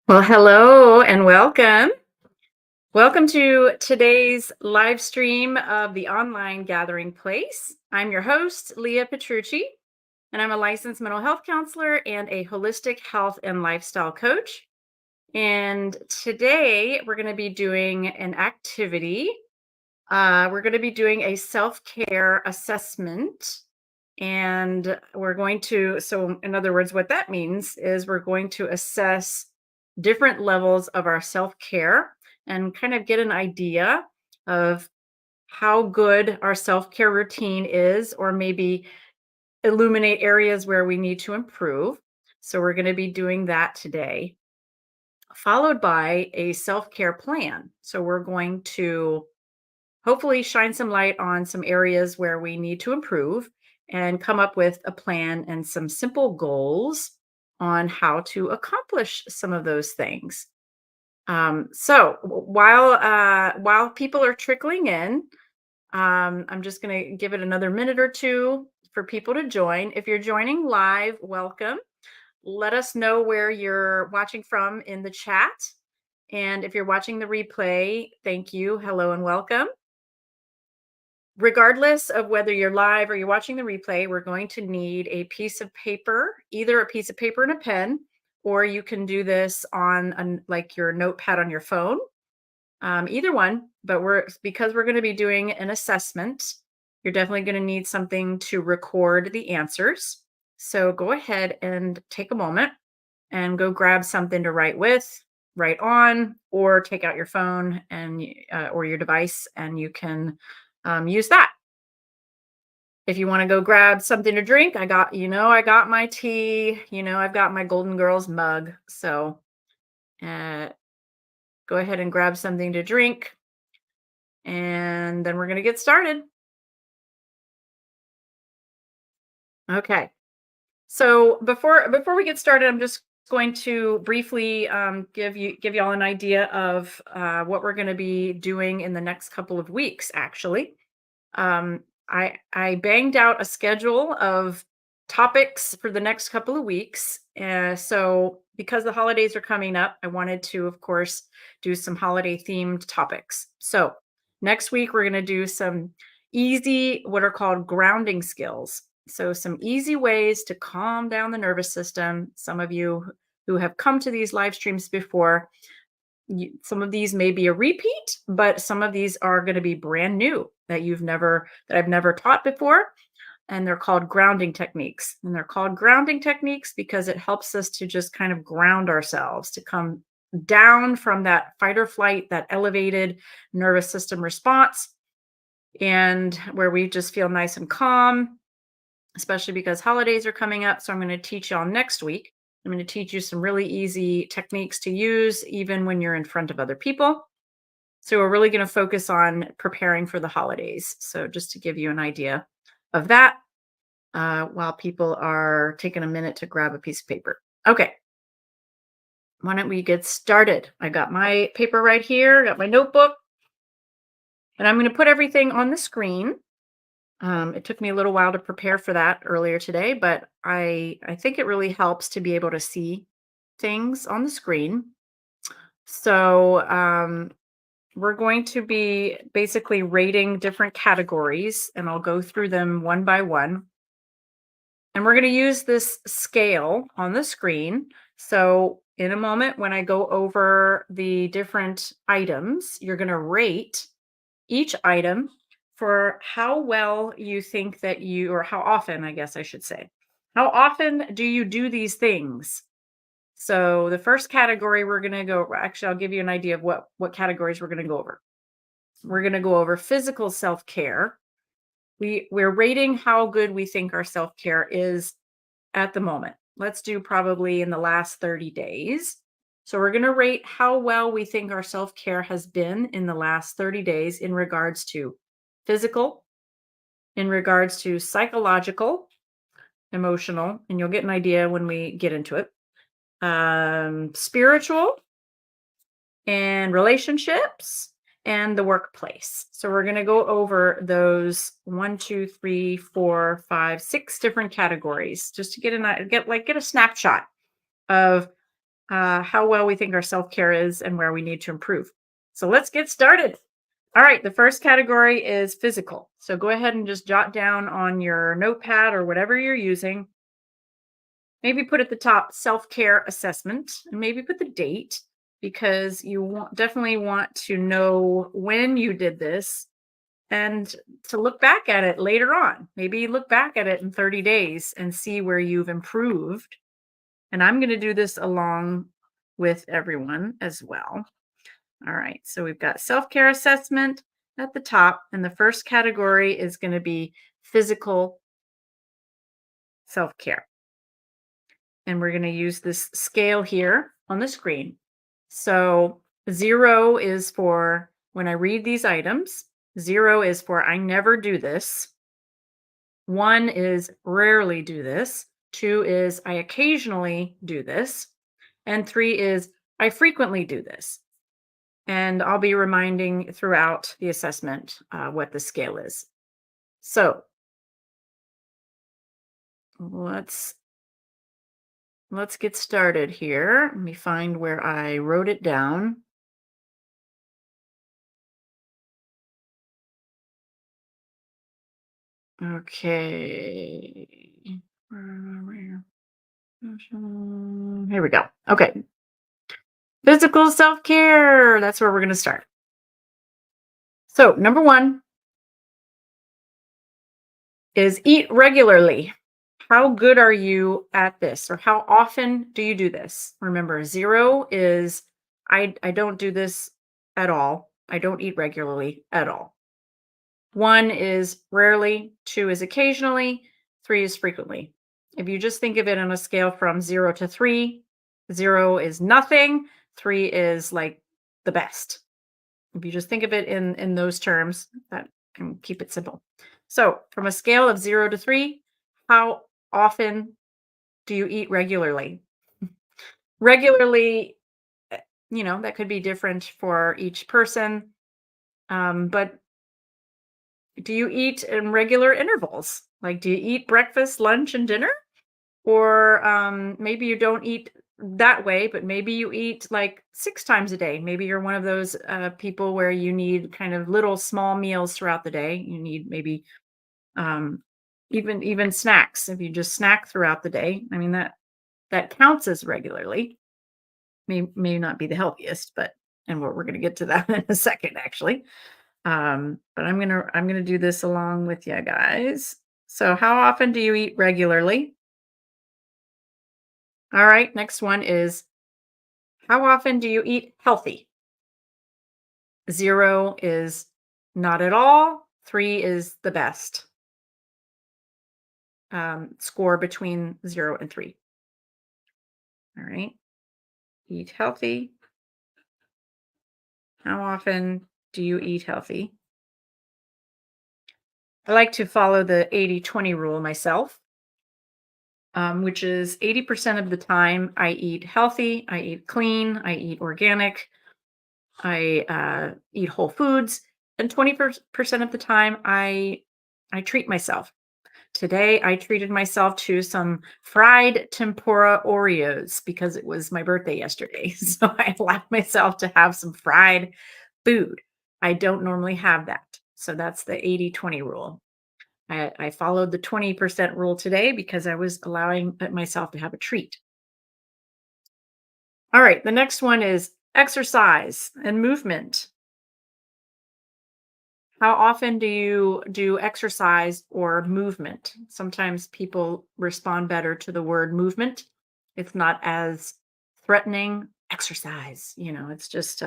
Well, hello and welcome. Welcome to today's live stream of the online gathering place. I'm your host, Leah Petrucci, and I'm a licensed mental health counselor and a holistic health and lifestyle coach. And today we're going to be doing an activity. We're going to be doing a self care assessment. And so in other words, what that means is we're going to assess different levels of our self care and kind of get an idea of how good our self care routine is, or maybe illuminate areas where we need to improve. So we're going to be doing that today, followed by a self care plan. So we're going to hopefully shine some light on some areas where we need to improve and come up with a plan and some simple goals on how to accomplish some of those things. While people are trickling in, I'm just going to give it another minute or two for people to join. If you're joining live, welcome. Let us know where you're watching from in the chat. And if you're watching the replay, thank you. Hello and welcome. Regardless of whether you're live or you're watching the replay, we're going to need a piece of paper, either a piece of paper and a pen, or you can do this on like your notepad on your phone. Either one, but because we're going to be doing an assessment, you're definitely going to need something to record the answers. So go ahead and take a moment and go grab something to write with, write on, or take out your phone or your device, and you can use that. If you want to go grab something to drink, I got my tea, I've got my Golden Girls mug. So uh, go ahead and grab something to drink, and then we're going to get started. Okay. So before we get started, I'm just going to briefly give y'all an idea of what we're going to be doing in the next couple of weeks. Actually, I banged out a schedule of topics for the next couple of weeks. So because the holidays are coming up, I wanted to, of course, do some holiday themed topics. So next week we're going to do some easy, what are called grounding skills. So some easy ways to calm down the nervous system. Some of you who have come to these live streams before, some of these may be a repeat, but some of these are going to be brand new that I've never taught before. And they're called grounding techniques. And they're called grounding techniques because it helps us to just kind of ground ourselves, to come down from that fight or flight, that elevated nervous system response, and where we just feel nice and calm, especially because holidays are coming up. So I'm going to teach y'all next week. I'm going to teach you some really easy techniques to use even when you're in front of other people. So we're really going to focus on preparing for the holidays. So just to give you an idea of that, while people are taking a minute to grab a piece of paper. Okay. Why don't we get started? I got my paper right here, got my notebook, and I'm going to put everything on the screen. It took me a little while to prepare for that earlier today, but I think it really helps to be able to see things on the screen. So we're going to be basically rating different categories, and I'll go through them one by one. And we're going to use this scale on the screen. So in a moment, when I go over the different items, you're going to rate each item for how well you think that or how often, I guess I should say. How often do you do these things? So the first category we're going to go, actually, I'll give you an idea of what categories we're going to go over. We're going to go over physical self-care. We're rating how good we think our self-care is at the moment. Let's do probably in the last 30 days. So we're going to rate how well we think our self-care has been in the last 30 days in regards to physical, in regards to psychological, emotional, and you'll get an idea when we get into it, spiritual, and relationships, and the workplace. So we're going to go over those 1, 2, 3, 4, 5, 6 different categories just to get a snapshot of how well we think our self care is and where we need to improve. So let's get started. All right, the first category is physical. So go ahead and just jot down on your notepad or whatever you're using. Maybe put at the top self care assessment and maybe put the date because definitely want to know when you did this and to look back at it later on. Maybe look back at it in 30 days and see where you've improved. And I'm going to do this along with everyone as well. All right. So we've got self care assessment at the top. And the first category is going to be physical self care. And we're going to use this scale here on the screen. So 0 is for when I read these items, 0 is for I never do this, 1 is rarely do this, 2 is I occasionally do this, and 3 is I frequently do this. And I'll be reminding throughout the assessment what the scale is. So let's get started here. Let me find where I wrote it down. Okay. Here we go. Okay. Physical self care. That's where we're going to start. So, number one is eat regularly. How good are you at this? Or how often do you do this? Remember, 0 is I don't do this at all. I don't eat regularly at all. 1 is rarely, 2 is occasionally, 3 is frequently. If you just think of it on a scale from 0 to 3, 0 is nothing, 3 is like the best. If you just think of it in those terms, that can keep it simple. So, from a scale of 0 to 3, how often do you eat regularly? Regularly, that could be different for each person. But do you eat in regular intervals? Like, do you eat breakfast, lunch, and dinner? Or maybe you don't eat that way, but maybe you eat like 6 times a day. Maybe you're one of those people where you need kind of little small meals throughout the day. You need maybe um, even snacks. If you just snack throughout the day, I mean that counts as regularly. May not be the healthiest, but and we're gonna get to that in a second, actually. But I'm gonna do this along with you guys. So, how often do you eat regularly? All right, next one is how often do you eat healthy? 0 is not at all. 3 is the best. Score between 0 and 3. All right. Eat healthy. How often do you eat healthy? I like to follow the 80-20 rule myself, which is 80% of the time I eat healthy, I eat clean, I eat organic, I eat whole foods, and 20% of the time I treat myself. Today I treated myself to some fried tempura Oreos because it was my birthday yesterday. So I allowed myself to have some fried food. I don't normally have that. So that's the 80-20 rule. I followed the 20% rule today because I was allowing myself to have a treat. All right, the next one is exercise and movement. How often do you do exercise or movement? Sometimes people respond better to the word movement. It's not as threatening. Exercise, it's just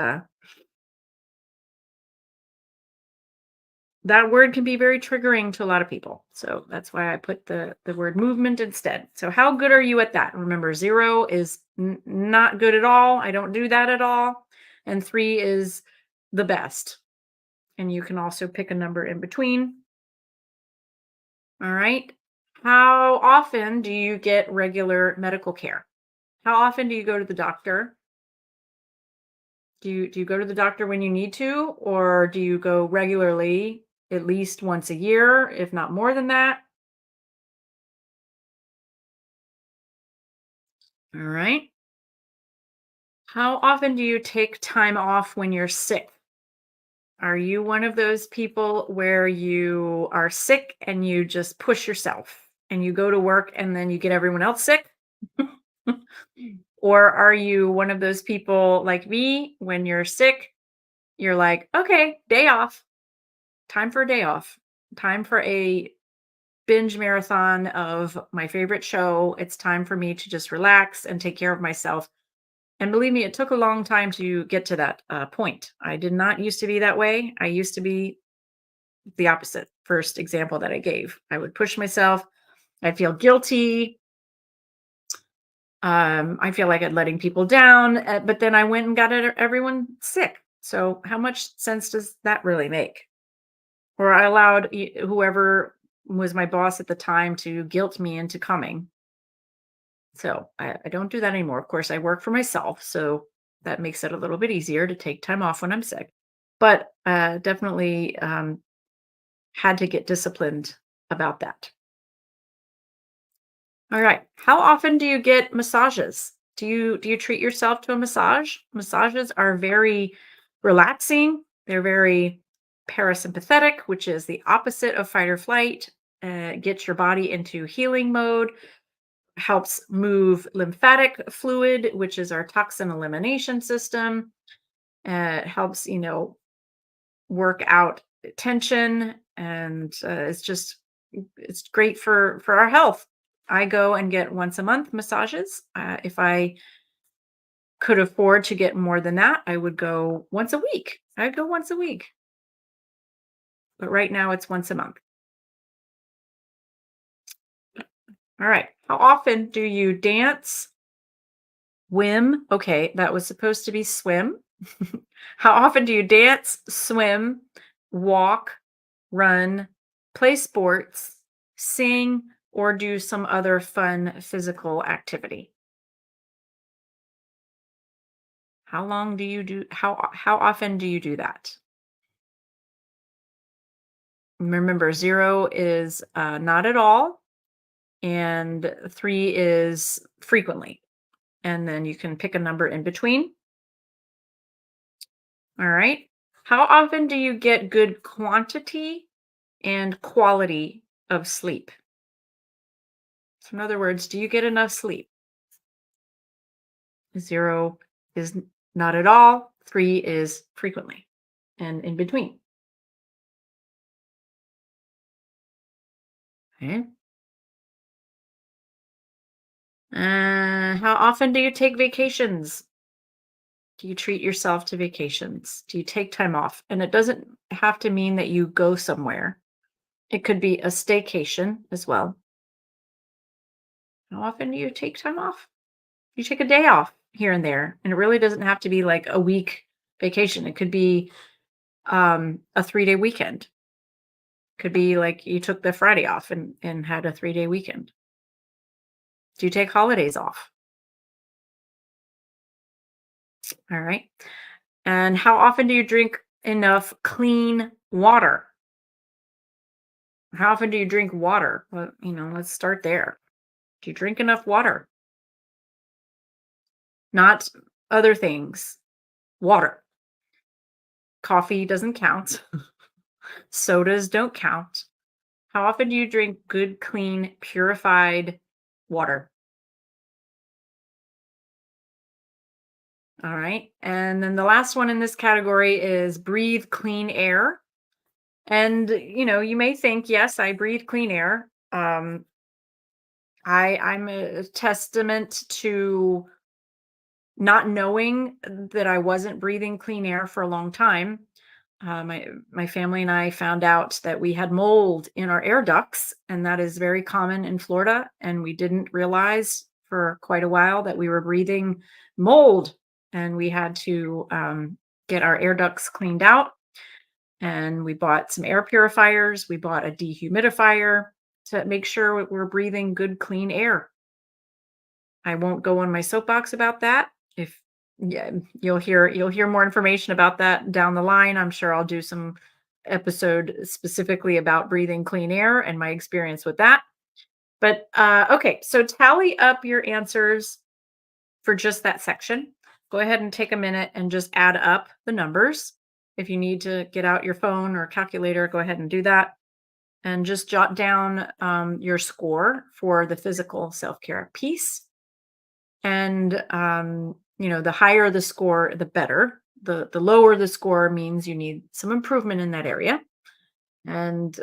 that word can be very triggering to a lot of people. So that's why I put the word movement instead. So how good are you at that? Remember, 0 is not good at all. I don't do that at all. And 3 is the best. And you can also pick a number in between. All right. How often do you get regular medical care? How often do you go to the doctor? Do you go to the doctor when you need to, or do you go regularly, at least once a year, if not more than that? All right. How often do you take time off when you're sick? Are you one of those people where you are sick and you just push yourself and you go to work and then you get everyone else sick? Or are you one of those people like me when you're sick, you're like, okay, day off, time for a day off, time for a binge marathon of my favorite show. It's time for me to just relax and take care of myself. And believe me, it took a long time to get to that point. I did not used to be that way. I used to be the opposite. First example that I gave, I would push myself. I'd feel guilty. I feel like I'm letting people down, but then I went and got everyone sick. So how much sense does that really make? Or I allowed whoever was my boss at the time to guilt me into coming. So I don't do that anymore. Of course, I work for myself, so that makes it a little bit easier to take time off when I'm sick. But definitely had to get disciplined about that. All right. How often do you get massages? Do you treat yourself to a massage? Massages are very relaxing. They're very parasympathetic, which is the opposite of fight or flight. Gets your body into healing mode, helps move lymphatic fluid, which is our toxin elimination system. It helps, work out tension, and it's great for our health. I go and get once a month massages. If I could afford to get more than that, I would go once a week. I'd go once a week, but right now it's once a month. All right. How often do you dance, swim? Okay, that was supposed to be swim. How often do you dance, swim, walk, run, play sports, sing, or do some other fun physical activity? How long do you do how often do you do that? Remember, 0 is not at all, and 3 is frequently. And then you can pick a number in between. All right. How often do you get good quantity and quality of sleep? So, in other words, do you get enough sleep? 0 is not at all, 3 is frequently, and in between. Okay. How often do you take vacations? Do you treat yourself to vacations? Do you take time off? And it doesn't have to mean that you go somewhere. It could be a staycation as well. How often do you take time off? You take a day off here and there, and it really doesn't have to be like a week vacation. It could be a 3-day weekend. Could be like you took the Friday off and had a 3-day weekend. Do you take holidays off? All right. And how often do you drink enough clean water? How often do you drink water? Well, let's start there. Do you drink enough water? Not other things. Water. Coffee doesn't count. Sodas don't count. How often do you drink good, clean, purified water? All right. And then the last one in this category is breathe clean air. And you may think, yes, I breathe clean air. I'm a testament to not knowing that I wasn't breathing clean air for a long time. My family and I found out that we had mold in our air ducts, and that is very common in Florida. And we didn't realize for quite a while that we were breathing mold, and we had to get our air ducts cleaned out. And we bought some air purifiers. We bought a dehumidifier to make sure we're breathing good, clean air. I won't go on my soapbox about that. If Yeah, you'll hear more information about that down the line. I'm sure I'll do some episode specifically about breathing clean air and my experience with that. But okay, so tally up your answers for just that section. go ahead and take a minute and just add up the numbers. If you need to get out your phone or calculator, go ahead and do that. And just jot down your score for the physical self care piece. And the higher the score, the better. The lower the score means you need some improvement in that area. And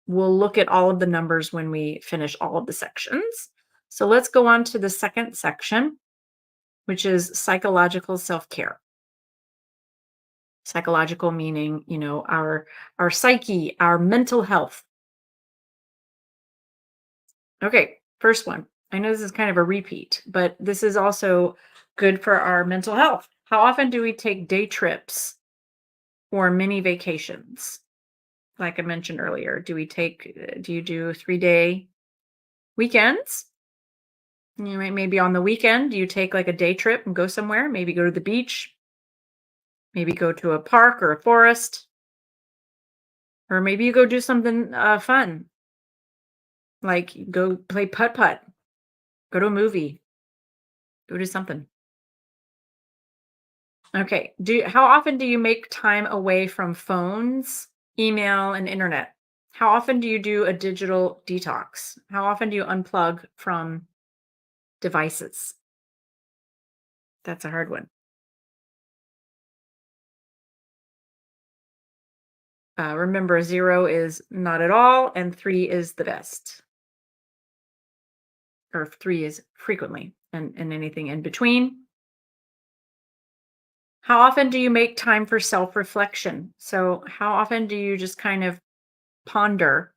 we'll look at all of the numbers when we finish all of the sections. So let's go on to the second section, which is psychological self-care. Psychological meaning, our psyche, our mental health. Okay, first one. I know this is kind of a repeat, but this is also good for our mental health. How often do we take day trips or mini vacations? Like I mentioned earlier, do you do 3-day weekends? Maybe on the weekend, do you take like a day trip and go somewhere? Maybe go to the beach, maybe go to a park or a forest, or maybe you go do something fun, like go play putt putt, go to a movie, go do something. Okay. How often do you make time away from phones, email, and internet? How often do you do a digital detox? How often do you unplug from devices? That's a hard one. Remember, 0 is not at all, and 3 is the best, or 3 is frequently, and anything in between. How often do you make time for self reflection? So, how often do you just kind of ponder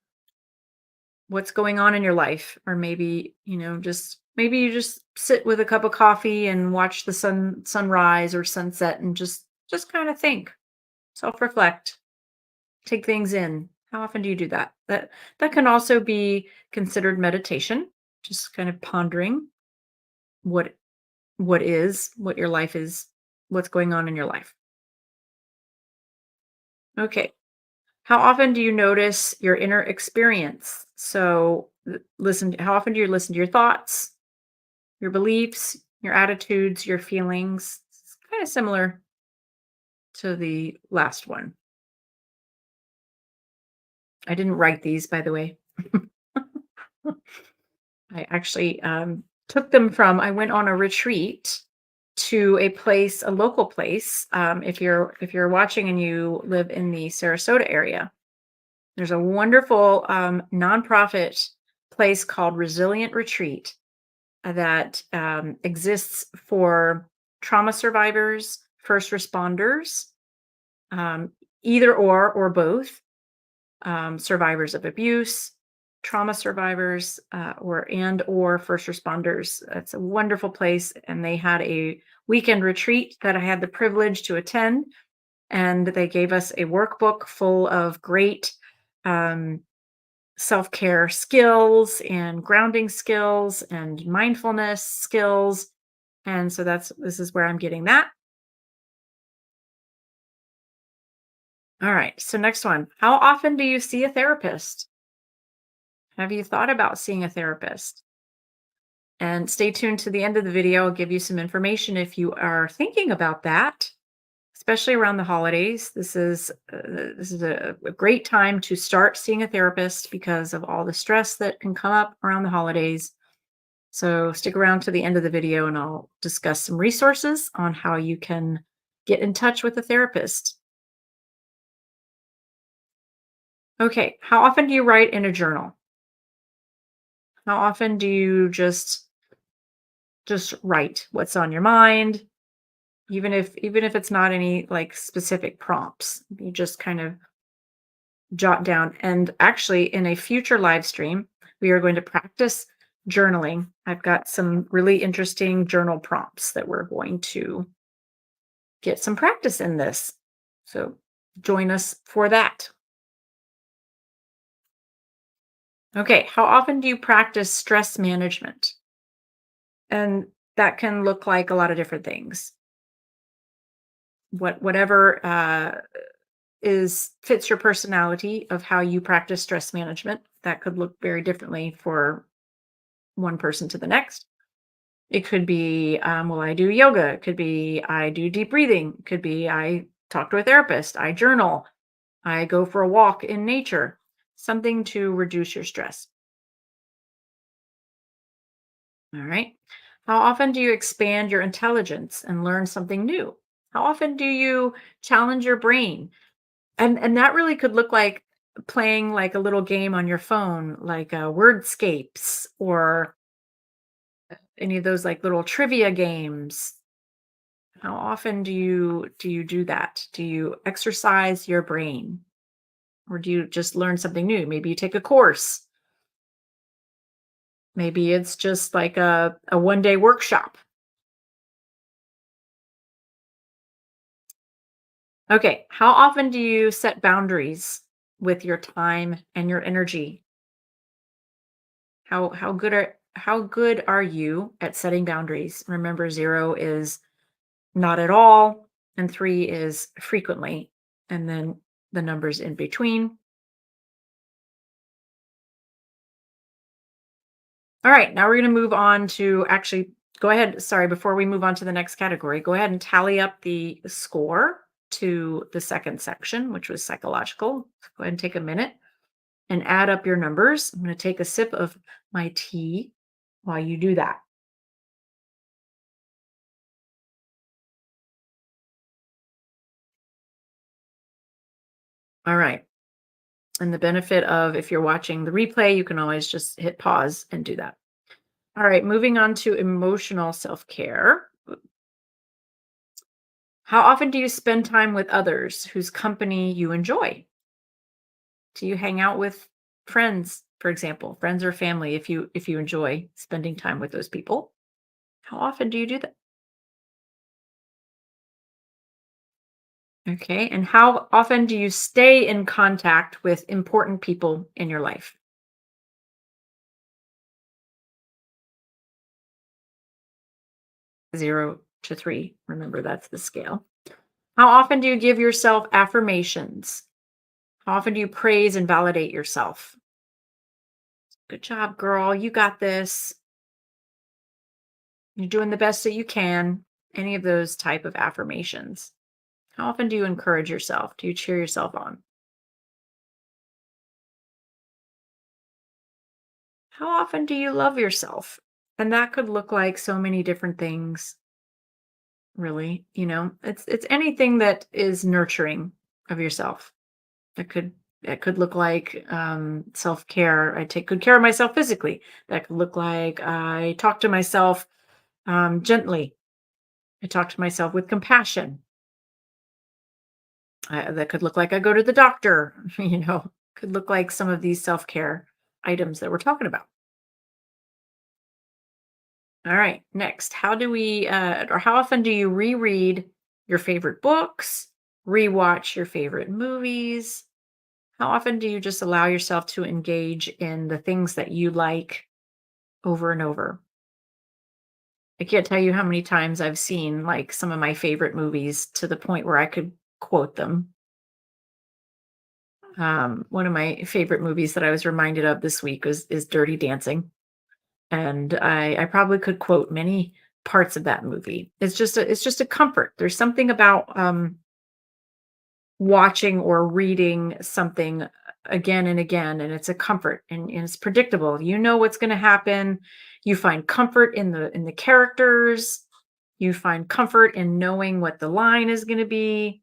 what's going on in your life? Or maybe, maybe you just sit with a cup of coffee and watch the sunrise or sunset and just kind of think, self reflect. Take things in. How often do you do that? That can also be considered meditation, just kind of pondering what what your life is, what's going on in your life. Okay. How often do you notice your inner experience? So how often do you listen to your thoughts, your beliefs, your attitudes, your feelings? It's kind of similar to the last one. I didn't write these, by the way. I actually took them from, I went on a retreat to a local place. If you're watching and you live in the Sarasota area, there's a wonderful nonprofit place called Resilient Retreat that exists for trauma survivors, first responders, um, either or both, survivors of abuse, trauma survivors, or first responders. It's a wonderful place, and they had a weekend retreat that I had the privilege to attend, and they gave us a workbook full of great um, self-care skills and grounding skills and mindfulness skills. And so this is where I'm getting that. All right. So next one. How often do you see a therapist? Have you thought about seeing a therapist? And stay tuned to the end of the video. I'll give you some information if you are thinking about that, especially around the holidays. This is a great time to start seeing a therapist because of all the stress that can come up around the holidays. So stick around to the end of the video and I'll discuss some resources on how you can get in touch with a therapist. Okay, how often do you write in a journal? How often do you just write what's on your mind, even if it's not any like specific prompts? You just kind of jot down. And actually, in a future live stream, we are going to practice journaling. I've got some really interesting journal prompts that we're going to get some practice in this. So join us for that. Okay, how often do you practice stress management? And that can look like a lot of different things. Whatever is fits your personality of how you practice stress management. That could look very differently for one person to the next. It could be, well, I do yoga. It could be I do deep breathing. It could be I talk to a therapist. I journal. I go for a walk in nature. Something to reduce your stress. All right. How often do you expand your intelligence and learn something new? How often do you challenge your brain? And that really could look like playing like a little game on your phone, like Wordscapes or any of those like little trivia games. How often do you do that? Do you exercise your brain or do you just learn something new? Maybe you take a course. Maybe it's just like a one-day workshop. Okay, how often do you set boundaries with your time and your energy? How good are you at setting boundaries? Remember, 0 is not at all, and 3 is frequently, and then the numbers in between. All right, now we're going to move on to actually go ahead. Sorry, before we move on to the next category, go ahead and tally up the score to the second section, which was psychological. Go ahead and take a minute and add up your numbers. I'm going to take a sip of my tea while you do that. All right. And the benefit of if you're watching the replay, you can always just hit pause and do that. All right, moving on to emotional self care. How often do you spend time with others whose company you enjoy? Do you hang out with friends, for example, friends or family if you enjoy spending time with those people? How often do you do that? Okay. And how often do you stay in contact with important people in your life? 0 to 3. Remember, that's the scale. How often do you give yourself affirmations? How often do you praise and validate yourself? Good job, girl. You got this. You're doing the best that you can. Any of those type of affirmations. How often do you encourage yourself? Do you cheer yourself on? How often do you love yourself? And that could look like so many different things, really. It's anything that is nurturing of yourself. That could look like self-care. I take good care of myself physically. That could look like I talk to myself gently. I talk to myself with compassion. That could look like I go to the doctor. Could look like some of these self-care items that we're talking about. All right, next, how do we, or how often do you reread your favorite books, rewatch your favorite movies? How often do you just allow yourself to engage in the things that you like over and over? I can't tell you how many times I've seen like some of my favorite movies to the point where I could quote them. One of my favorite movies that I was reminded of this week is Dirty Dancing, and I probably could quote many parts of that movie. It's just a comfort. There's something about watching or reading something again and again, and it's a comfort, and it's predictable. You know what's going to happen. You find comfort in the characters. You find comfort in knowing what the line is going to be.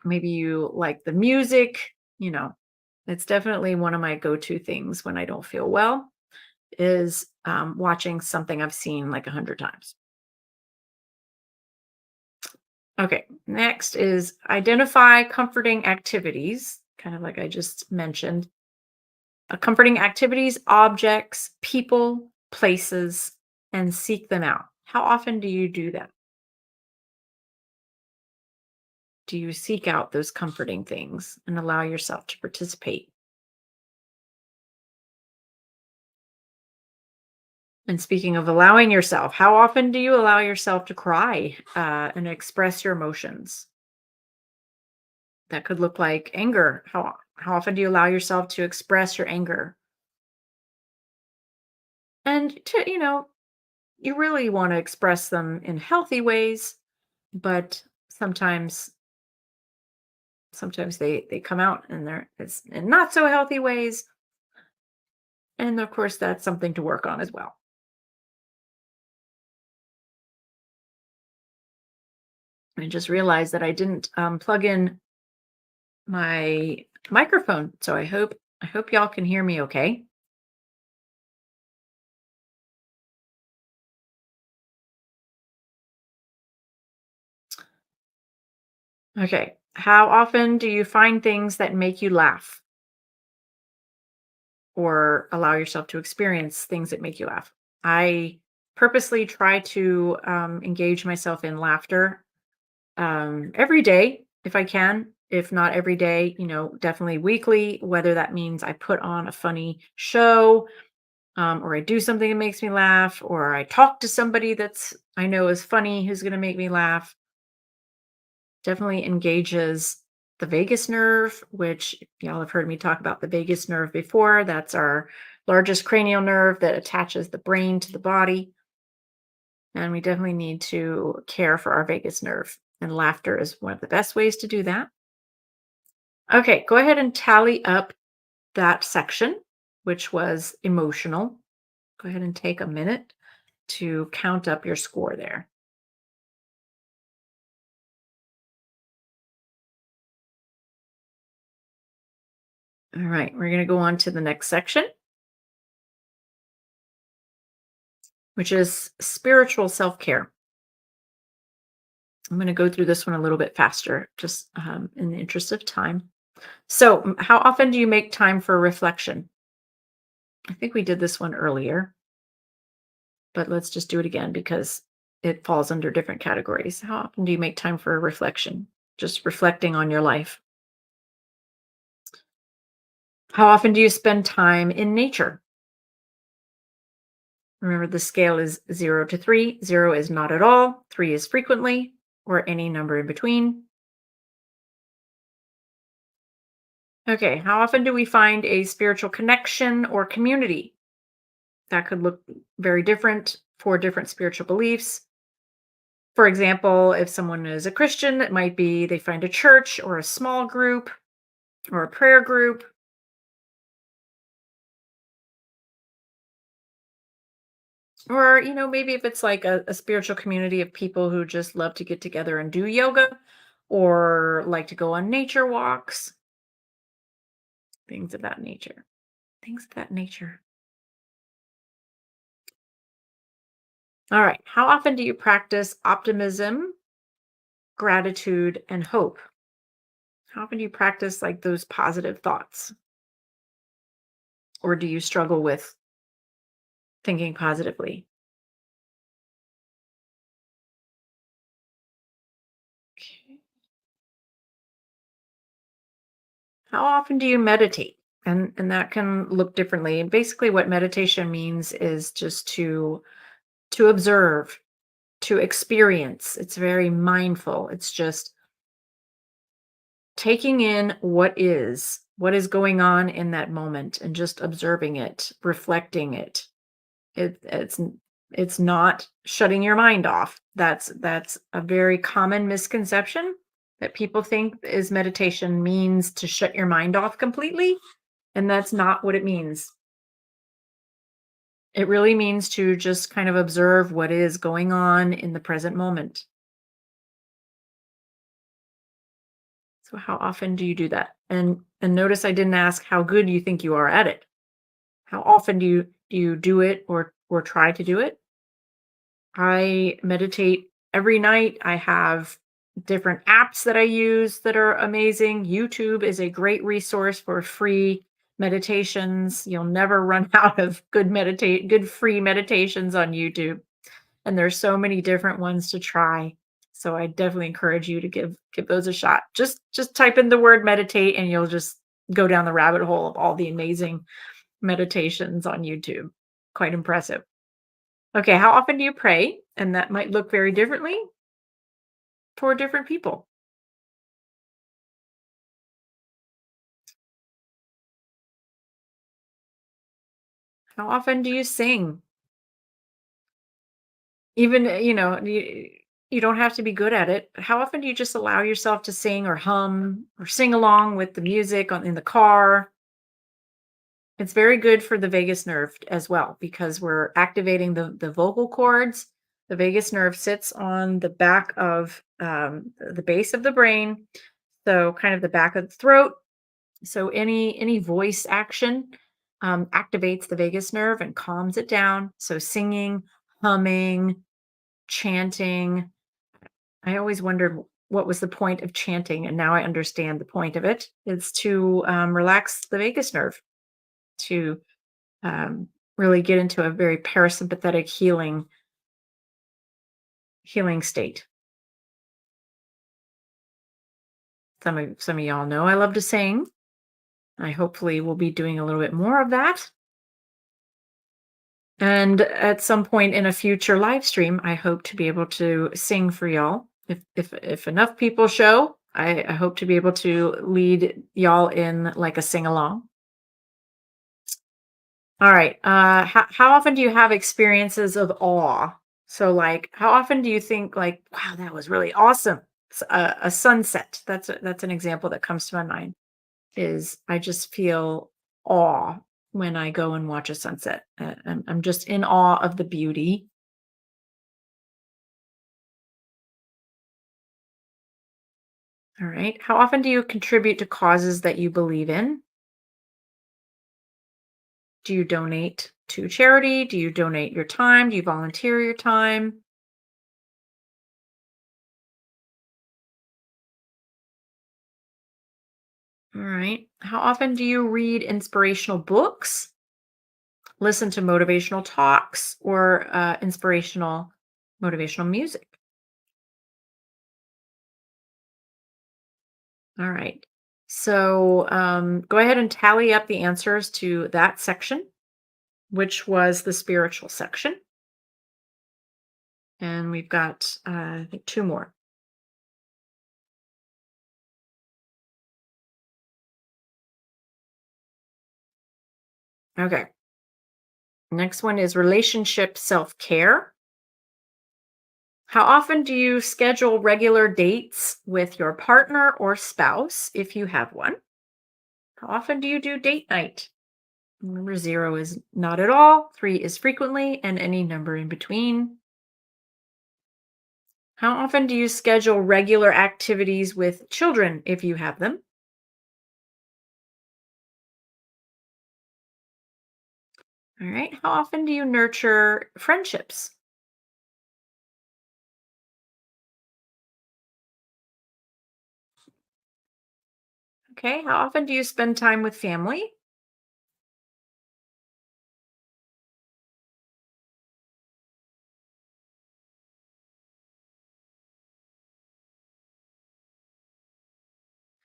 Maybe you like the music. It's definitely one of my go-to things when I don't feel well is watching something I've seen like 100 times. Okay, next is identify comforting activities, kind of like I just mentioned. Comforting activities, objects, people, places, and seek them out. How often do you do that? Do you seek out those comforting things and allow yourself to participate? And speaking of allowing yourself, how often do you allow yourself to cry and express your emotions? That could look like anger. How often do you allow yourself to express your anger? And to you really want to express them in healthy ways, but sometimes they come out and they're it's in not so healthy ways, and of course that's something to work on as well. I just realized that I didn't plug in my microphone, so I hope y'all can hear me okay. Okay. How often do you find things that make you laugh or allow yourself to experience things that make you laugh? I purposely try to engage myself in laughter every day if I can. If not every day, definitely weekly, whether that means I put on a funny show, or I do something that makes me laugh, or I talk to somebody that's I know is funny who's going to make me laugh. Definitely engages the vagus nerve, which y'all have heard me talk about the vagus nerve before. That's our largest cranial nerve that attaches the brain to the body. And we definitely need to care for our vagus nerve. And laughter is one of the best ways to do that. Okay, go ahead and tally up that section, which was emotional. Go ahead and take a minute to count up your score there. All right, we're going to go on to the next section, which is spiritual self care. I'm going to go through this one a little bit faster, just in the interest of time. So, how often do you make time for reflection? I think we did this one earlier, but let's just do it again because it falls under different categories. How often do you make time for reflection? Just reflecting on your life. How often do you spend time in nature? Remember, the scale is 0 to 3. 0 is not at all, 3 is frequently, or any number in between. Okay, how often do we find a spiritual connection or community? That could look very different for different spiritual beliefs. For example, if someone is a Christian, it might be they find a church or a small group or a prayer group. Or, maybe if it's like a spiritual community of people who just love to get together and do yoga or like to go on nature walks, things of that nature. Things of that nature. All right. How often do you practice optimism, gratitude, and hope? How often do you practice like those positive thoughts? Or do you struggle with thinking positively? Okay. How often do you meditate? And that can look differently. And basically what meditation means is just to observe, to experience. It's very mindful. It's just taking in what is going on in that moment and just observing it, reflecting it. It's not shutting your mind off. That's a very common misconception that people think is meditation means to shut your mind off completely, and that's not what it means. It really means to just kind of observe what is going on in the present moment. So how often do you do that? And notice I didn't ask how good you think you are at it. How often do you do it or try to do it? I meditate every night. I have different apps that I use that are amazing. YouTube is a great resource for free meditations. You'll never run out of good free meditations on YouTube. And there's so many different ones to try. So I definitely encourage you to give those a shot. Just type in the word meditate and you'll just go down the rabbit hole of all the amazing meditations on YouTube. Quite impressive. Okay, how often do you pray? And that might look very differently for different people. How often do you sing? Even, you don't have to be good at it. But how often do you just allow yourself to sing or hum or sing along with the music in the car? It's very good for the vagus nerve as well because we're activating the vocal cords. The vagus nerve sits on the back of the base of the brain, so kind of the back of the throat. So any voice action activates the vagus nerve and calms it down. So singing, humming, chanting. I always wondered what was the point of chanting, and now I understand the point of it. It's to relax the vagus nerve, to um, really get into a very parasympathetic healing state. Some of y'all know I love to sing. I hopefully will be doing a little bit more of that. And at some point in a future live stream, I hope to be able to sing for y'all. If enough people show, I hope to be able to lead y'all in like a sing along. All right. How often do you have experiences of awe? So, like, how often do you think, like, wow, that was really awesome? A sunset. That's an example that comes to my mind. Is I just feel awe when I go and watch a sunset. I'm just in awe of the beauty. All right. How often do you contribute to causes that you believe in? Do you donate to charity? Do you donate your time? Do you volunteer your time? All right. How often do you read inspirational books, listen to motivational talks, or inspirational motivational music? All right. So go ahead and tally up the answers to that section, which was the spiritual section. And we've got, I think, two more. Okay. Next one is relationship self care. How often do you schedule regular dates with your partner or spouse if you have one? How often do you do date night? Remember, zero is not at all, three is frequently, and any number in between. How often do you schedule regular activities with children if you have them? All right. How often do you nurture friendships? Okay. How often do you spend time with family?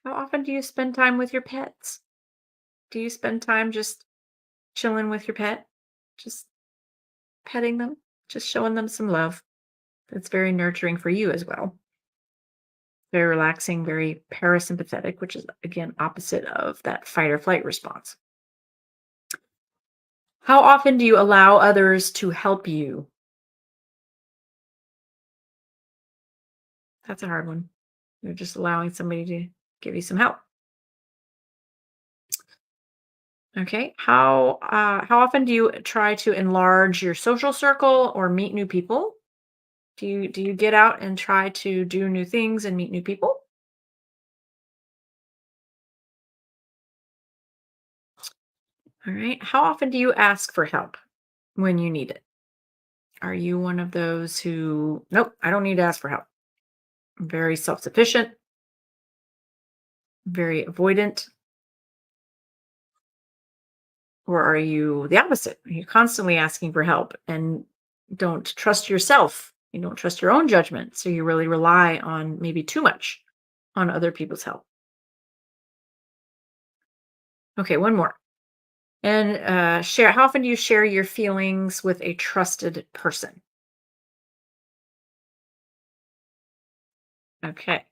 How often do you spend time with your pets? Do you spend time just chilling with your pet? Just petting them? Just showing them some love? It's very nurturing for you as well. Very relaxing, very parasympathetic, which is again opposite of that fight or flight response. How often do you allow others to help you? That's a hard one. You're just allowing somebody to give you some help. Okay. How often do you try to enlarge your social circle or meet new people? Do you get out and try to do new things and meet new people? All right. How often do you ask for help when you need it? Are you one of those who, nope, I don't need to ask for help? Very self-sufficient, very avoidant, or are you the opposite? Are you constantly asking for help and don't trust yourself? You don't trust your own judgment, so you really rely on maybe too much on other people's help. Okay, one more. And share. How often do you share your feelings with a trusted person? Okay,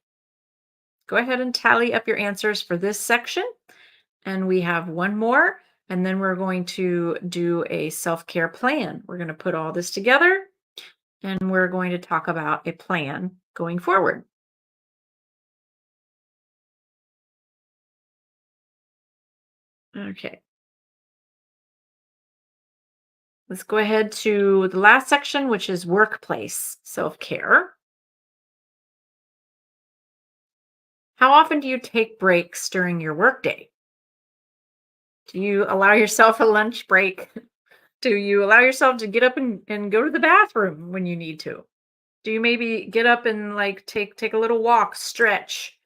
go ahead and tally up your answers for this section. And we have one more, and then we're going to do a self care plan. We're going to put all this together and we're going to talk about a plan going forward. Okay, let's go ahead to the last section, which is workplace self care. How often do you take breaks during your workday? Do you allow yourself a lunch break? Do you allow yourself to get up and go to the bathroom when you need to? Do you maybe get up and like take a little walk, stretch,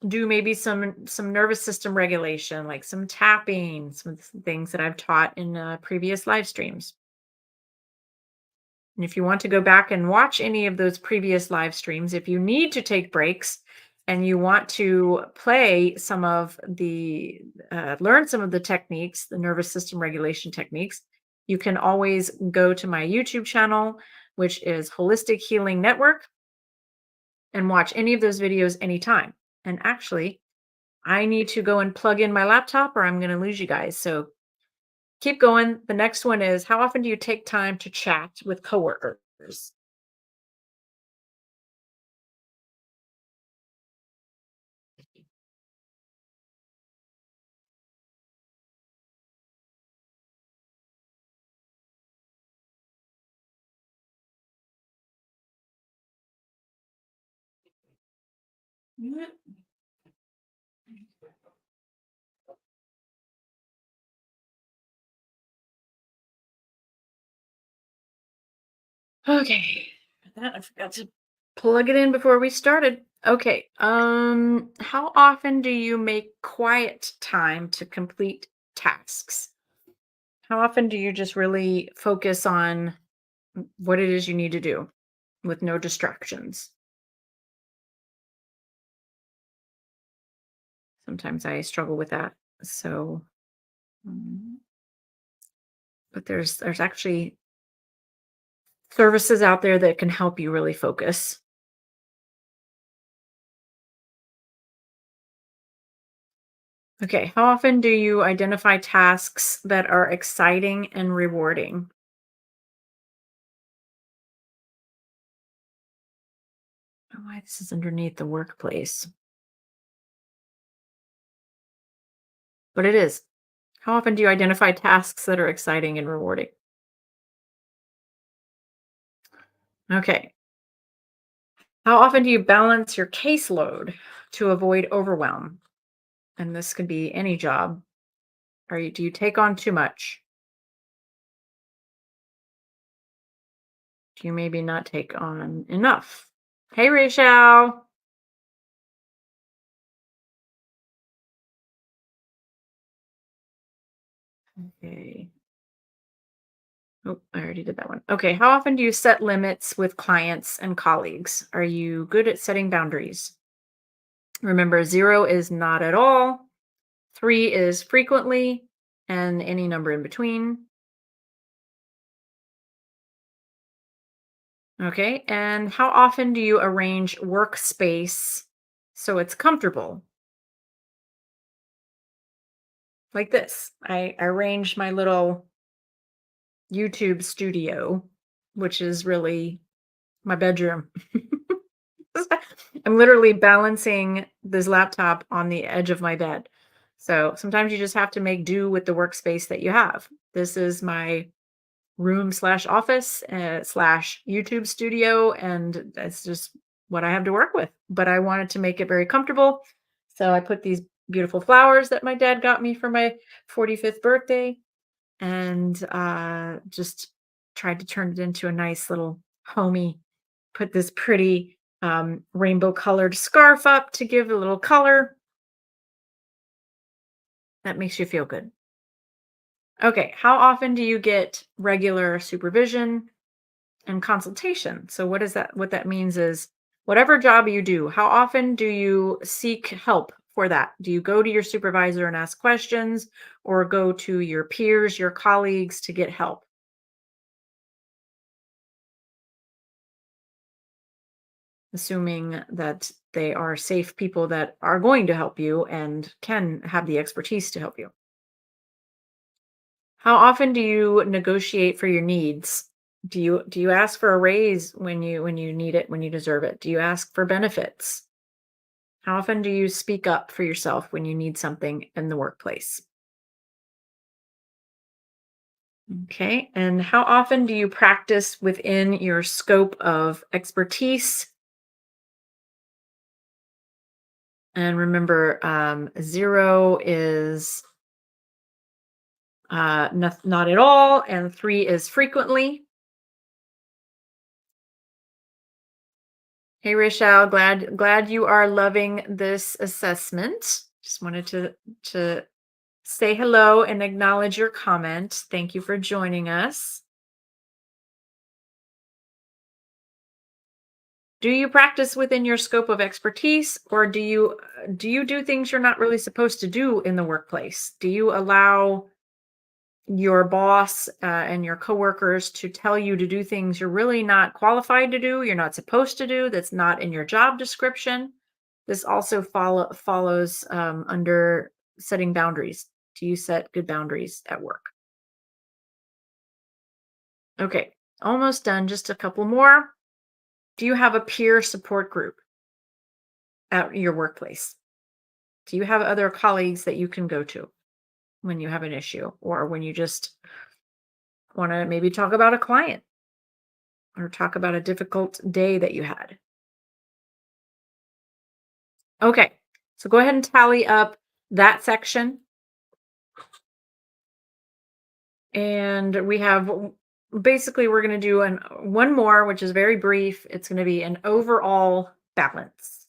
do maybe some nervous system regulation, like some tapping, some things that I've taught in previous live streams. And if you want to go back and watch any of those previous live streams, if you need to take breaks and you want to play some of the, learn some of the techniques, the nervous system regulation techniques, you can always go to my YouTube channel, which is Holistic Healing Network, and watch any of those videos anytime. And actually, I need to go and plug in my laptop or I'm going to lose you guys. So keep going. The next one is, how often do you take time to chat with coworkers? Okay. That I forgot to plug it in before we started. Okay. How often do you make quiet time to complete tasks? How often do you just really focus on what it is you need to do with no distractions? Sometimes I struggle with that. So, mm, but there's actually services out there that can help you really focus. Okay, how often do you identify tasks that are exciting and rewarding? Oh, why this is underneath the workplace, but it is. How often do you identify tasks that are exciting and rewarding? Okay. How often do you balance your caseload to avoid overwhelm? And this could be any job. Do you take on too much? Do you maybe not take on enough? Hey, Rachel. Okay. Oh, I already did that one. Okay. How often do you set limits with clients and colleagues? Are you good at setting boundaries? Remember, 0 is not at all, 3 is frequently, and any number in between. Okay. And how often do you arrange workspace so it's comfortable? Like this. I arranged my little YouTube studio, which is really my bedroom. I'm literally balancing this laptop on the edge of my bed. So sometimes you just have to make do with the workspace that you have. This is my room slash office slash YouTube studio, and that's just what I have to work with. But I wanted to make it very comfortable. So I put these beautiful flowers that my dad got me for my 45th birthday and just tried to turn it into a nice little homey. Put this pretty rainbow colored scarf up to give a little color that makes you feel good. Okay, how often do you get regular supervision and consultation? So what that means is whatever job you do, how often do you seek help for that? Do you go to your supervisor and ask questions or go to your peers, your colleagues to get help? Assuming that they are safe people that are going to help you and can have the expertise to help you. How often do you negotiate for your needs? Do you ask for a raise when you need it, when you deserve it? Do you ask for benefits? How often do you speak up for yourself when you need something in the workplace? Okay. And how often do you practice within your scope of expertise? And remember, 0 is not at all, and 3 is frequently. Hey, Rachel, glad you are loving this assessment. Just wanted to say hello and acknowledge your comment. Thank you for joining us. Do you practice within your scope of expertise, or do you do things you're not really supposed to do in the workplace? Do you allow your boss and your coworkers to tell you to do things you're really not qualified to do, you're not supposed to do, that's not in your job description? This also follows under setting boundaries. Do you set good boundaries at work? Okay, almost done. Just a couple more. Do you have a peer support group at your workplace? Do you have other colleagues that you can go to when you have an issue or when you just want to maybe talk about a client or talk about a difficult day that you had? Okay, so go ahead and tally up that section. And we have basically, we're going to do one more, which is very brief. It's going to be an overall balance.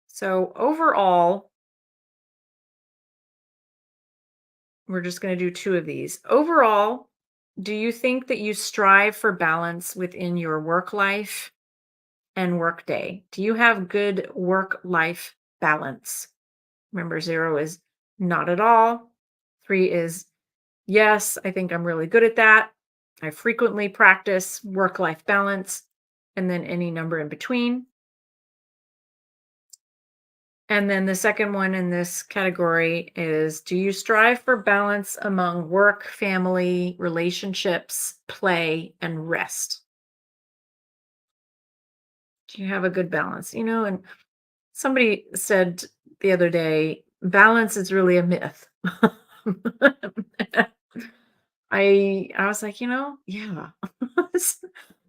So, overall, we're just going to do two of these. Overall, do you think that you strive for balance within your work life and work day? Do you have good work life balance? Remember, 0 is not at all. 3 is yes, I think I'm really good at that. I frequently practice work life balance, and then any number in between. And then the second one in this category is, do you strive for balance among work, family, relationships, play, and rest? Do you have a good balance? And somebody said the other day, balance is really a myth. I was like, yeah.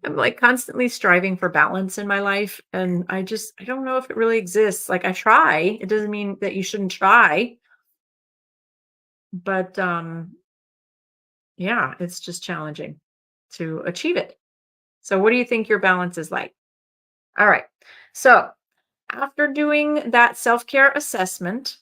I'm like constantly striving for balance in my life, and I don't know if it really exists. Like, I try. It doesn't mean that you shouldn't try, but yeah, it's just challenging to achieve it. So what do you think your balance is like? All right. So, after doing that self-care assessment,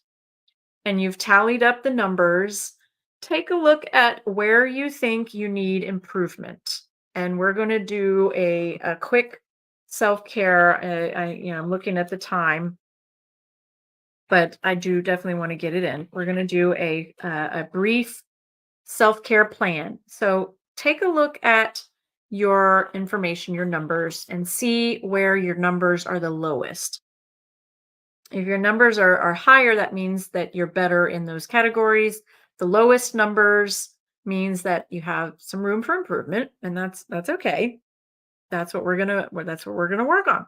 and you've tallied up the numbers, take a look at where you think you need improvement. And we're going to do a quick self-care. I'm looking at the time, but I do definitely want to get it in. We're going to do a brief self-care plan. So take a look at your information, your numbers, and see where your numbers are the lowest. If your numbers are higher, that means that you're better in those categories. The lowest numbers means that you have some room for improvement, and that's okay. That's what we're gonna work on.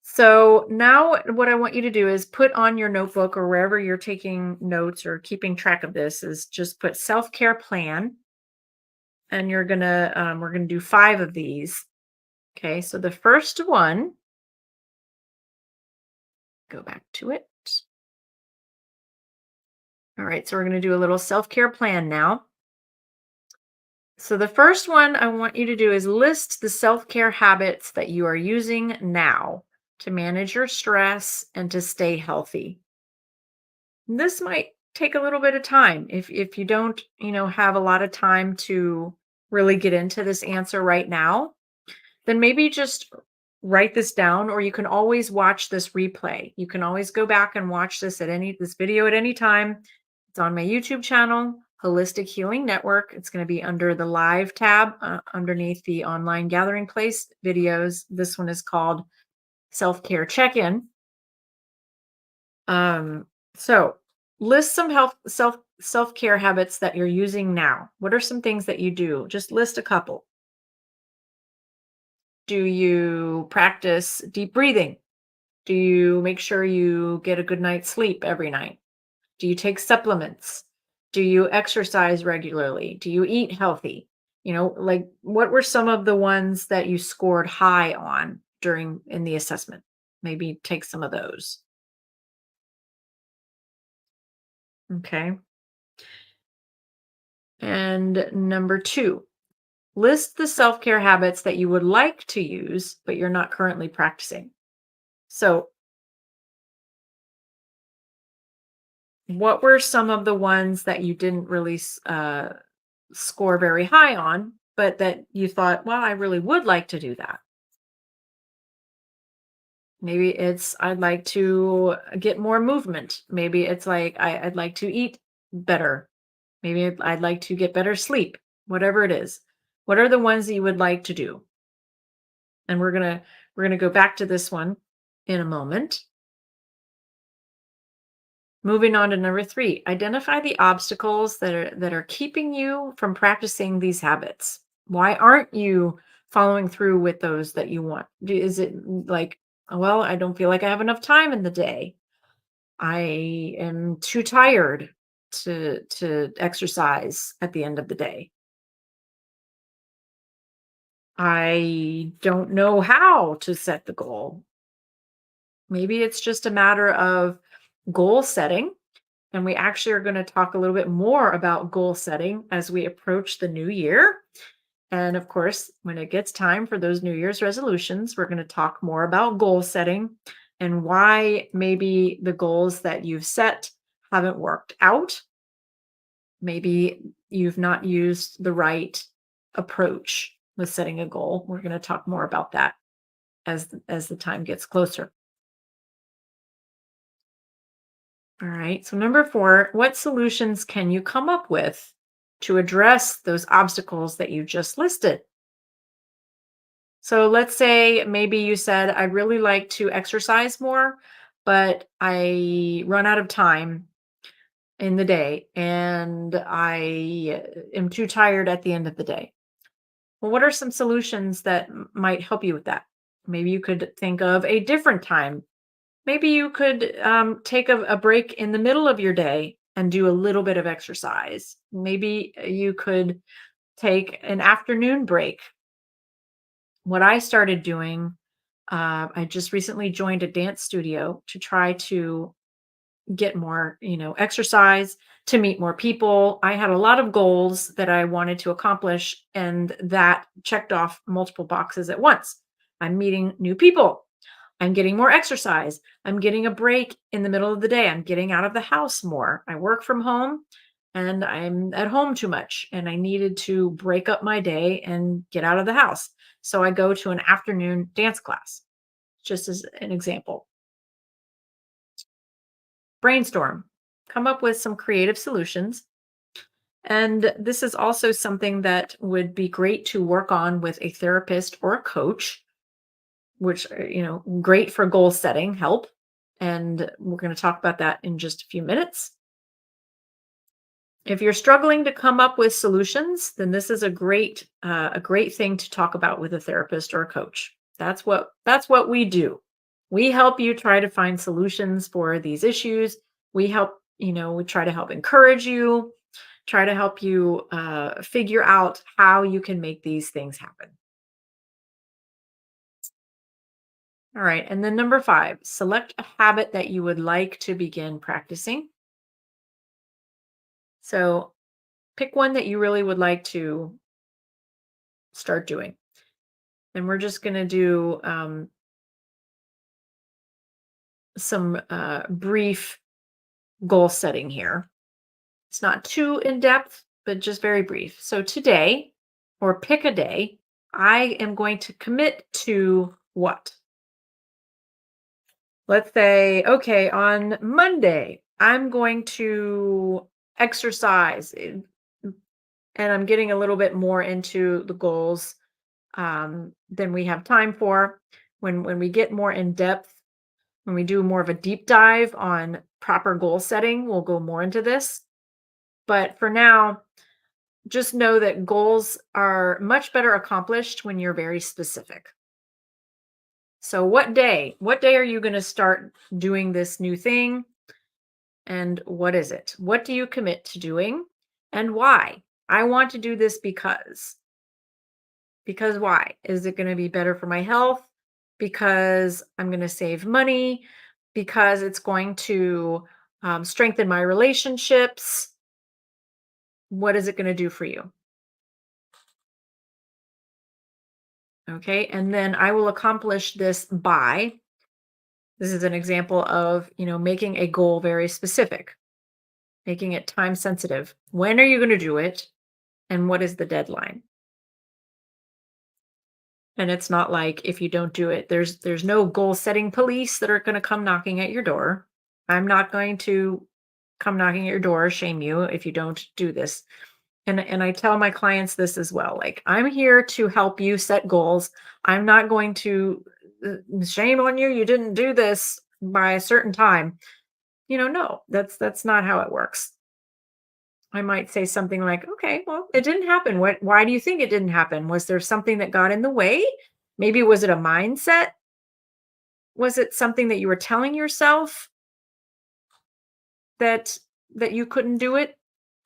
So now what I want you to do is put on your notebook or wherever you're taking notes or keeping track of this, is just put self-care plan, and we're gonna do 5 of these. Okay, so the first one, go back to it. All right, so we're going to do a little self-care plan now. So the first one I want you to do is list the self-care habits that you are using now to manage your stress and to stay healthy. This might take a little bit of time if you don't, have a lot of time to really get into this answer right now. Then maybe just write this down, or you can always watch this replay. You can always go back and watch this video at any time. It's on my YouTube channel, Holistic Healing Network. It's going to be under the live tab underneath the online gathering place videos. This one is called Self-Care Check-In. So list some self-care habits that you're using now? What are some things that you do? Just list a couple. Do you practice deep breathing? Do you make sure you get a good night's sleep every night? Do you take supplements? Do you exercise regularly? Do you eat healthy? Like what were some of the ones that you scored high on during in the assessment? Maybe take some of those. Okay. And number 2, list the self-care habits that you would like to use, but you're not currently practicing. So, what were some of the ones that you didn't really score very high on, but that you thought, well, I really would like to do that? Maybe it's I'd like to get more movement. Maybe it's like I'd like to eat better. Maybe I'd like to get better sleep. Whatever it is. What are the ones that you would like to do? And we're gonna go back to this one in a moment. Moving on to number 3, identify the obstacles that are keeping you from practicing these habits. Why aren't you following through with those that you want? Is it like, well, I don't feel like I have enough time in the day. I am too tired to exercise at the end of the day. I don't know how to set the goal. Maybe it's just a matter of goal setting. And we actually are going to talk a little bit more about goal setting as we approach the new year. And of course, when it gets time for those New Year's resolutions, we're going to talk more about goal setting and why maybe the goals that you've set haven't worked out. Maybe you've not used the right approach with setting a goal. We're going to talk more about that as the time gets closer. All right. So, number 4, what solutions can you come up with to address those obstacles that you just listed? So, let's say maybe you said, I'd really like to exercise more, but I run out of time in the day and I am too tired at the end of the day. Well, what are some solutions that might help you with that? Maybe you could think of a different time. Maybe you could take a break in the middle of your day and do a little bit of exercise. Maybe you could take an afternoon break. What I started doing, I just recently joined a dance studio to try to get more, exercise, to meet more people. I had a lot of goals that I wanted to accomplish, and that checked off multiple boxes at once. I'm meeting new people. I'm getting more exercise. I'm getting a break in the middle of the day. I'm getting out of the house more. I work from home and I'm at home too much. And I needed to break up my day and get out of the house. So I go to an afternoon dance class, just as an example. Brainstorm, come up with some creative solutions. And this is also something that would be great to work on with a therapist or a coach, which great for goal setting help, and we're going to talk about that in just a few minutes. If you're struggling to come up with solutions, then this is a great thing to talk about with a therapist or a coach. That's what we do. We help you try to find solutions for these issues. We try to help encourage you, try to help you figure out how you can make these things happen. All right. And then number 5, select a habit that you would like to begin practicing. So pick one that you really would like to start doing. And we're just going to do some brief goal setting here. It's not too in depth, but just very brief. So today, or pick a day, I am going to commit to what? Let's say, okay, on Monday, I'm going to exercise, and I'm getting a little bit more into the goals than we have time for. When we get more in depth, when we do more of a deep dive on proper goal setting, we'll go more into this. But for now, just know that goals are much better accomplished when you're very specific. So what day are you going to start doing this new thing, and what is it? What do you commit to doing, and why? I want to do this because. Because why? Is it going to be better for my health? Because I'm going to save money? Because it's going to strengthen my relationships? What is it going to do for you? Okay. And then I will accomplish this by, this is an example of, making a goal very specific, making it time sensitive. When are you going to do it? And what is the deadline? And it's not like if you don't do it, there's no goal setting police that are going to come knocking at your door. I'm not going to come knocking at your door, shame you if you don't do this. And I tell my clients this as well. Like, I'm here to help you set goals. I'm not going to shame on you. You didn't do this by a certain time. No, that's not how it works. I might say something like, okay, well, it didn't happen. Why do you think it didn't happen? Was there something that got in the way? Maybe was it a mindset? Was it something that you were telling yourself that you couldn't do it?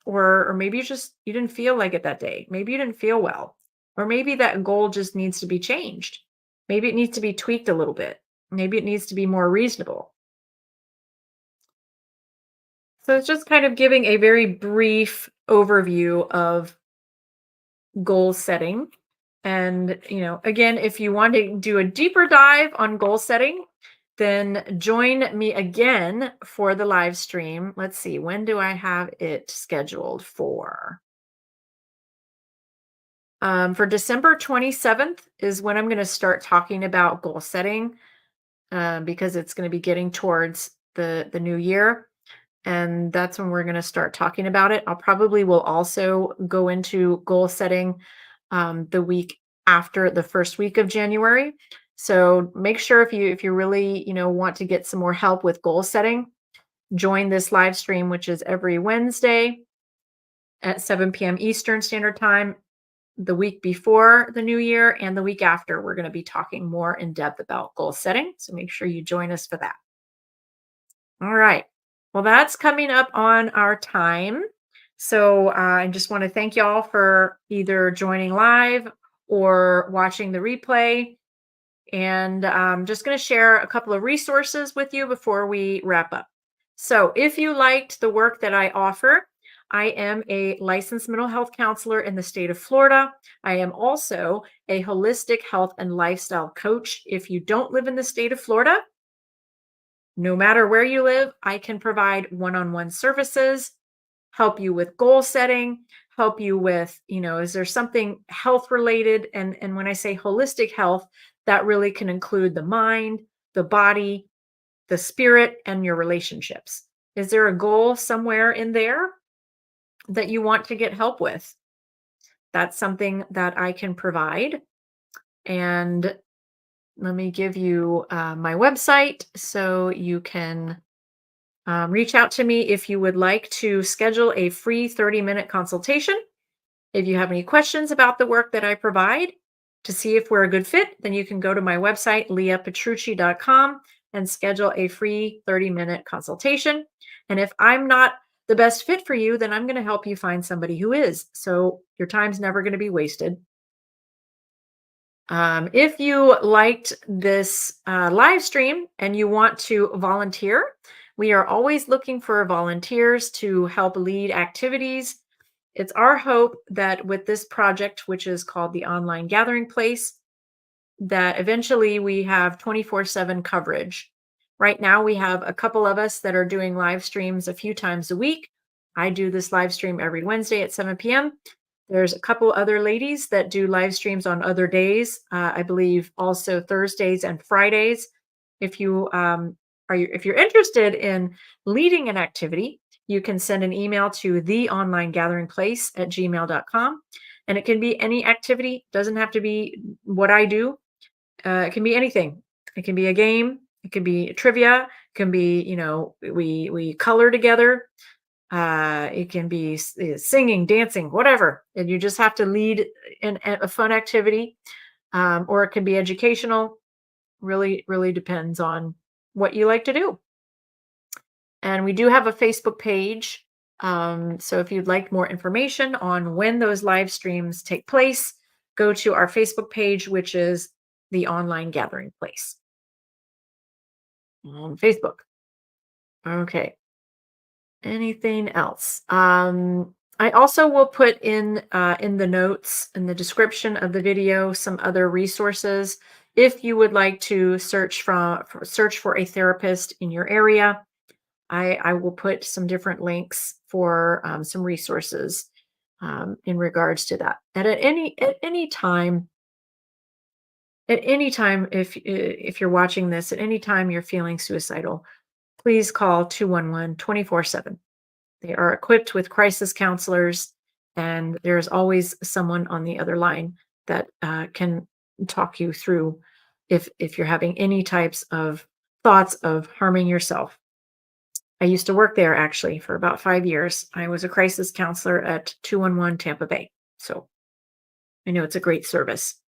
Or maybe you didn't feel like it that day. Maybe you didn't feel well. Or maybe that goal just needs to be changed. Maybe it needs to be tweaked a little bit. Maybe it needs to be more reasonable. So it's just kind of giving a very brief overview of goal setting. And, again, if you want to do a deeper dive on goal setting, then join me again for the live stream. Let's see, when do I have it scheduled for? For December 27th is when I'm going to start talking about goal setting, because it's going to be getting towards the new year. And that's when we're going to start talking about it. I'll probably will also go into goal setting the week after the first week of January. So make sure if you really want to get some more help with goal setting, join this live stream, which is every Wednesday at 7 p.m. Eastern Standard Time. The week before the new year and the week after, we're going to be talking more in depth about goal setting. So make sure you join us for that. All right. Well, that's coming up on our time. So I just want to thank y'all for either joining live or watching the replay. And I'm just going to share a couple of resources with you before we wrap up. So if you liked the work that I offer, I am a licensed mental health counselor in the state of Florida. I am also a holistic health and lifestyle coach. If you don't live in the state of Florida, no matter where you live, I can provide one-on-one services, help you with goal setting, help you with, is there something health related? And when I say holistic health, that really can include the mind, the body, the spirit, and your relationships. Is there a goal somewhere in there that you want to get help with? That's something that I can provide. And let me give you my website so you can reach out to me if you would like to schedule a free 30-minute consultation. If you have any questions about the work that I provide to see if we're a good fit, then you can go to my website, leahpetrucci.com, and schedule a free 30-minute consultation. And if I'm not the best fit for you, then I'm going to help you find somebody who is. So your time's never going to be wasted. If you liked this live stream and you want to volunteer, we are always looking for volunteers to help lead activities. It's our hope that with this project, which is called the Online Gathering Place, that eventually we have 24/7 coverage. Right now, we have a couple of us that are doing live streams a few times a week. I do this live stream every Wednesday at 7 p.m. There's a couple other ladies that do live streams on other days. I believe also Thursdays and Fridays. If if you're interested in leading an activity, you can send an email to theonlinegatheringplace@gmail.com. And it can be any activity, doesn't have to be what I do. It can be anything. It can be a game. It can be trivia. It can be, we color together. It can be singing, dancing, whatever, and you just have to lead in a fun activity, or it can be educational. Really depends on what you like to do. And we do have a Facebook page. So if you'd like more information on when those live streams take place, go to our Facebook page, which is the Online Gathering Place on Facebook. Okay. Anything else? I also will put in the notes in the description of the video some other resources if you would like to search for a therapist in your area. I will put some different links for some resources in regards to that. And at any time, if you're watching this, at any time you're feeling suicidal, please call 211 24/7. They are equipped with crisis counselors, and there's always someone on the other line that can talk you through if you're having any types of thoughts of harming yourself. I used to work there actually for about 5 years. I was a crisis counselor at 211 Tampa Bay. So I know it's a great service.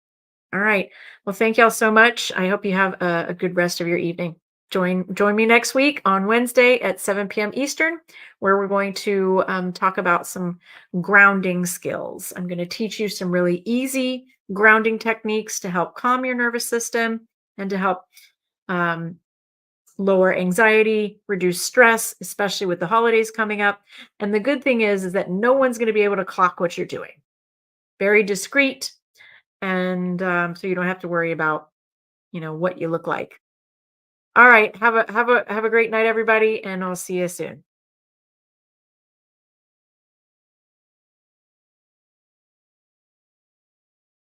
All right. Well, thank y'all so much. I hope you have a good rest of your evening. Join me next week on Wednesday at 7 p.m. Eastern, where we're going to talk about some grounding skills. I'm going to teach you some really easy grounding techniques to help calm your nervous system and to help um, lower anxiety, reduce stress, especially with the holidays coming up. And the good thing is that no one's going to be able to clock what you're doing. Very discreet, and so you don't have to worry about what you look like. All right, have a great night, everybody, and I'll see you soon.